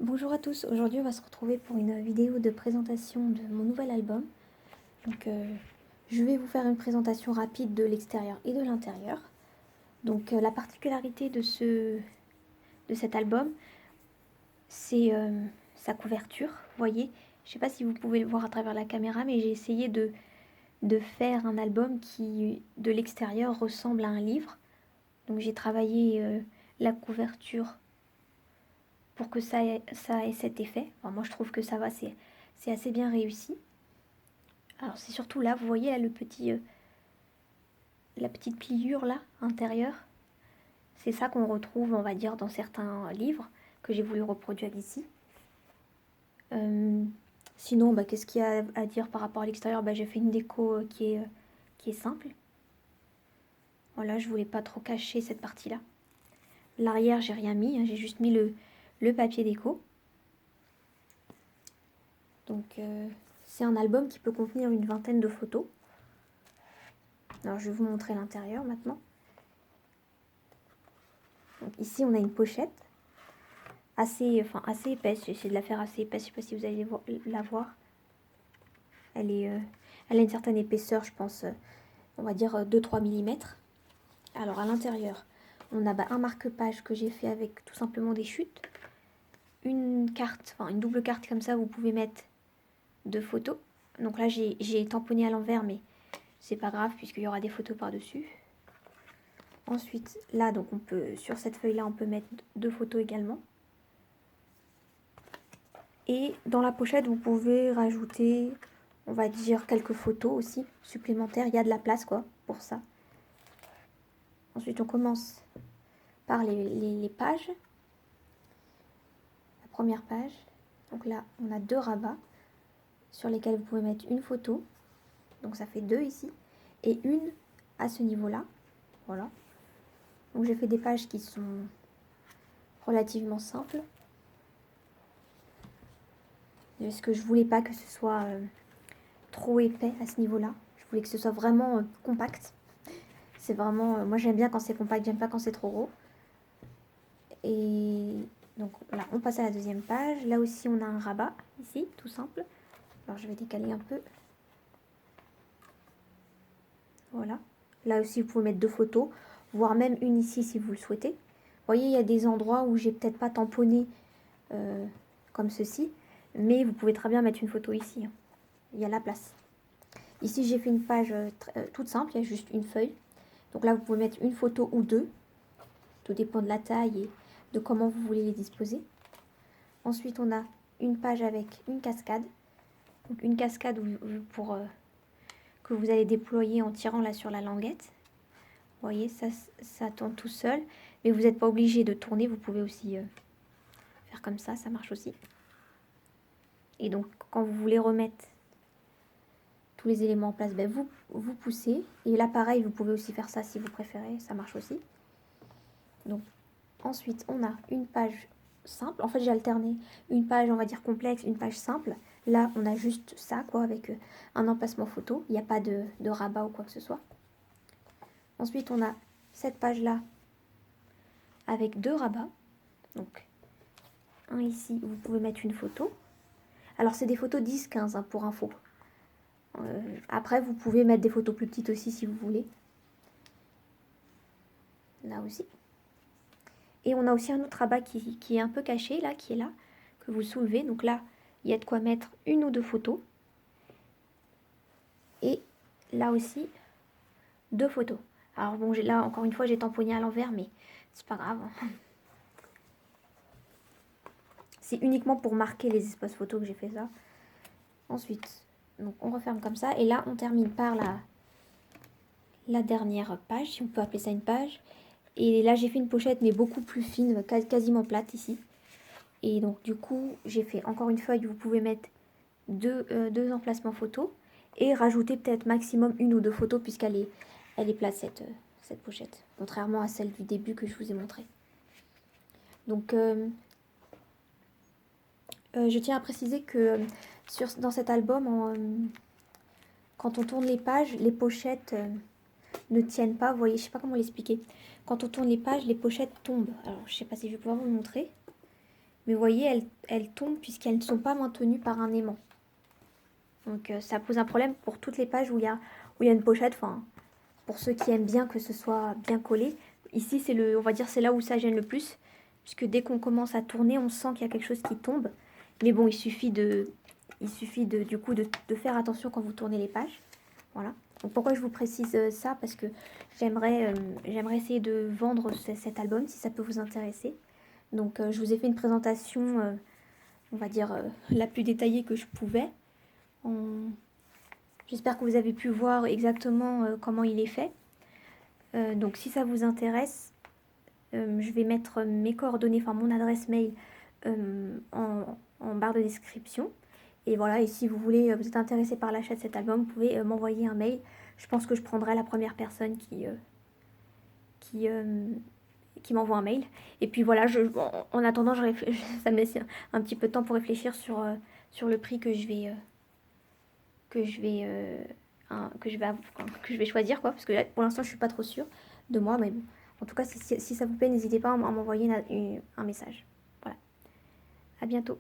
Bonjour à tous, aujourd'hui on va se retrouver pour une vidéo de présentation de mon nouvel album. Je vais vous faire une présentation rapide de l'extérieur et de l'intérieur. La particularité de cet album, c'est sa couverture. Vous voyez, je ne sais pas si vous pouvez le voir à travers la caméra, mais j'ai essayé de faire un album qui, de l'extérieur, ressemble à un livre. Donc j'ai travaillé la couverture pour que ça ait cet effet. Enfin, moi je trouve que ça va, c'est assez bien réussi. Alors c'est surtout là, vous voyez là la petite pliure là, intérieure. C'est ça qu'on retrouve, on va dire, dans certains livres que j'ai voulu reproduire ici. Sinon, qu'est-ce qu'il y a à dire par rapport à l'extérieur? J'ai fait une déco qui est simple. Voilà, je voulais pas trop cacher cette partie-là. L'arrière, j'ai rien mis, hein, j'ai juste mis le papier déco. C'est un album qui peut contenir une vingtaine de photos. Alors, je vais vous montrer l'intérieur maintenant. Donc, ici, on a une pochette assez épaisse. J'ai essayé de la faire assez épaisse. Je ne sais pas si vous allez la voir. Elle a une certaine épaisseur, je pense, on va dire 2-3 mm. Alors, à l'intérieur, on a un marque-page que j'ai fait avec tout simplement des chutes. Une carte, une double carte comme ça, vous pouvez mettre 2 photos. Donc là, j'ai tamponné à l'envers, mais c'est pas grave puisqu'il y aura des photos par-dessus. Ensuite, là, donc sur cette feuille-là, on peut mettre 2 photos également. Et dans la pochette, vous pouvez rajouter, on va dire, quelques photos aussi supplémentaires. Il y a de la place, quoi, pour ça. Ensuite, on commence par les pages. La première page. Donc là, on a 2 rabats sur lesquels vous pouvez mettre une photo. Donc ça fait 2 ici. Et une à ce niveau-là. Voilà. Donc j'ai fait des pages qui sont relativement simples. Parce que je voulais pas que ce soit trop épais à ce niveau-là. Je voulais que ce soit vraiment compact. C'est vraiment... moi j'aime bien quand c'est compact, j'aime pas quand c'est trop gros. Et donc là, on passe à la deuxième page. Là aussi, on a un rabat, ici, tout simple. Alors je vais décaler un peu. Voilà. Là aussi, vous pouvez mettre 2 photos, voire même une ici si vous le souhaitez. Vous voyez, il y a des endroits où j'ai peut-être pas tamponné comme ceci. Mais vous pouvez très bien mettre une photo ici. Hein. Il y a la place. Ici, j'ai fait une page toute simple, il y a juste une feuille. Donc là, vous pouvez mettre une photo ou 2. Tout dépend de la taille et de comment vous voulez les disposer. Ensuite, on a une page avec une cascade. Donc une cascade que vous allez déployer en tirant là sur la languette. Vous voyez, ça tourne tout seul. Mais vous n'êtes pas obligé de tourner. Vous pouvez aussi faire comme ça marche aussi. Et donc, quand vous voulez remettre tous les éléments en place, vous poussez. Et là, pareil, vous pouvez aussi faire ça si vous préférez. Ça marche aussi. Donc, ensuite, on a une page simple. En fait, j'ai alterné une page, on va dire, complexe, une page simple. Là, on a juste ça, quoi, avec un emplacement photo. Il n'y a pas de rabat ou quoi que ce soit. Ensuite, on a cette page-là avec 2 rabats. Donc, un ici, où vous pouvez mettre une photo. Alors, c'est des photos 10-15 hein, pour info. Après, vous pouvez mettre des photos plus petites aussi si vous voulez. Là aussi. Et on a aussi un autre rabat qui est un peu caché, là, qui est là, que vous soulevez. Donc là, il y a de quoi mettre 1 ou 2 photos. Et là aussi, 2 photos. Alors bon, là, encore une fois, j'ai tamponné à l'envers, mais c'est pas grave. C'est uniquement pour marquer les espaces photos que j'ai fait ça. Ensuite, donc on referme comme ça. Et là, on termine par la dernière page, si on peut appeler ça une page. Et là, j'ai fait une pochette, mais beaucoup plus fine, quasiment plate ici. Et donc, du coup, j'ai fait encore une feuille où vous pouvez mettre 2 emplacements photos. Et rajouter peut-être maximum 1 ou 2 photos, puisqu'elle est plate, cette pochette. Contrairement à celle du début que je vous ai montré. Donc, je tiens à préciser que dans cet album, quand on tourne les pages, les pochettes ne tiennent pas. Vous voyez, je sais pas comment l'expliquer. Quand on tourne les pages, les pochettes tombent. Alors, je sais pas si je vais pouvoir vous le montrer. Mais vous voyez, elles tombent puisqu'elles ne sont pas maintenues par un aimant. Donc ça pose un problème pour toutes les pages où il y a une pochette, enfin, pour ceux qui aiment bien que ce soit bien collé. Ici, on va dire, c'est là où ça gêne le plus, puisque dès qu'on commence à tourner, on sent qu'il y a quelque chose qui tombe. Mais bon, il suffit du coup de faire attention quand vous tournez les pages. Voilà. Donc pourquoi je vous précise ça? Parce que j'aimerais essayer de vendre cet album, si ça peut vous intéresser. Donc je vous ai fait une présentation, on va dire, la plus détaillée que je pouvais. J'espère que vous avez pu voir exactement comment il est fait. Donc si ça vous intéresse, je vais mettre mes coordonnées, enfin mon adresse mail en barre de description. Et voilà, et si vous voulez, vous êtes intéressé par l'achat de cet album, vous pouvez m'envoyer un mail. Je pense que je prendrai la première personne qui m'envoie un mail. Et puis voilà, en attendant, ça me laisse un petit peu de temps pour réfléchir sur le prix que je vais que je vais choisir, quoi, parce que là, pour l'instant je suis pas trop sûre de moi, mais bon. En tout cas, si ça vous plaît, n'hésitez pas à m'envoyer un message. Voilà. À bientôt.